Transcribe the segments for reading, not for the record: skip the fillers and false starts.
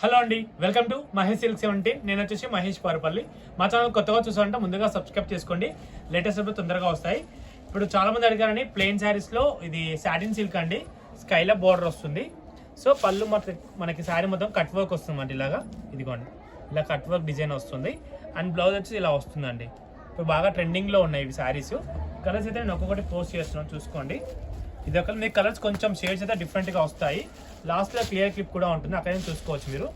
Hello అండి, welcome to Mahesh silk 17. నేను వచ్చేసి మహేష్ పారుపల్లి. మా ఛానల్ కొత్తగా చూసారంటే ముందుగా సబ్స్క్రైబ్ చేసుకోండి. లేటెస్ట్ అప్పుడు తొందరగా వస్తాయి. ఇప్పుడు చాలా మంది అడిగారని ప్లెయిన్ శారీస్ లో ఇది సాటిన్ సిల్క్ అండి, స్కైలా బోర్డర్ వస్తుంది. సో పళ్ళు మనకి శారీ మొత్తం కట్ వర్క్ వస్తుంది ఇలాగా, ఇదిగోండి ఇలా కట్ వర్క్ డిజైన్ వస్తుంది. అండ్ బ్లౌజ్ వచ్చి ఇలా వస్తుందండి. ఇప్పుడు బాగా ట్రెండింగ్ లో ఉన్నాయి ఇవి శారీస్. కలర్స్ అయితే నేను ఒక్కొక్కటి పోస్ట్ చేస్తున్నాను, చూసుకోండి. ఇది ఒక మీ కలర్స్ కొంచెం షేడ్స్ అయితే డిఫరెంట్గా వస్తాయి. లాస్ట్లో క్లియర్ క్లిప్ కూడా ఉంటుంది, అక్కడైనా చూసుకోవచ్చు మీరు.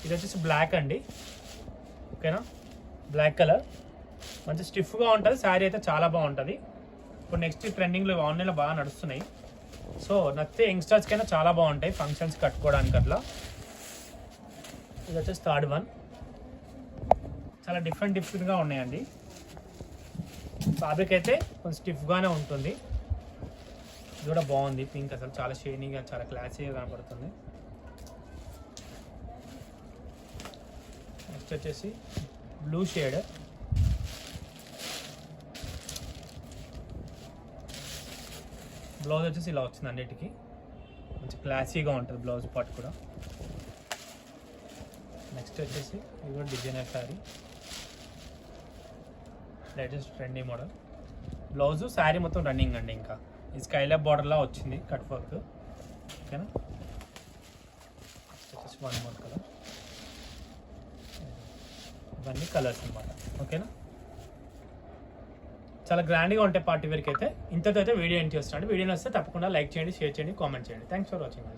ఇది వచ్చేసి బ్లాక్ అండి, ఓకేనా, బ్లాక్ కలర్ మంచి స్టిఫ్గా ఉంటుంది. శారీ అయితే చాలా బాగుంటుంది. ఇప్పుడు నెక్స్ట్ ట్రెండింగ్లో ఆన్లైన్లో బాగా నడుస్తున్నాయి. సో నచ్చితే యంగ్స్టర్స్కైనా చాలా బాగుంటాయి ఫంక్షన్స్ కట్టుకోవడానికి అట్లా. ఇది వచ్చేసి థర్డ్ వన్, చాలా డిఫరెంట్గా ఉన్నాయండి. ఫ్యాబ్రిక్ అయితే కొంచెం స్టిఫ్గానే ఉంటుంది. ఇది కూడా బాగుంది, పింక్ అసలు చాలా షైనీగా చాలా క్లాసీగా కనపడుతుంది. నెక్స్ట్ వచ్చేసి బ్లూ షేడ్, బ్లౌజ్ వచ్చేసి ఇలా వచ్చింది. అన్నిటికీ మంచి క్లాసీగా ఉంటుంది బ్లౌజ్ పార్ట్ కూడా. నెక్స్ట్ వచ్చేసి ఇది కూడా designer sari, latest trendy model. Blouse sari మొత్తం రన్నింగ్ అండి. ఇంకా ఈ స్కైలాబ్ బార్డర్లా వచ్చింది కట్ వర్క్, ఓకేనా. వచ్చేసి వన్ మోర్ కలర్, ఇవన్నీ కలర్స్ అనమాట, ఓకేనా. చాలా గ్రాండ్గా ఉంటాయి పార్టీ వేర్కి అయితే. ఇంతతో అయితే వీడియో ఎండ్ చేస్తున్నాను. వీడియో వస్తే తప్పకుండా లైక్ చేయండి, షేర్ చేయండి, కామెంట్ చేయండి. Thanks for watching.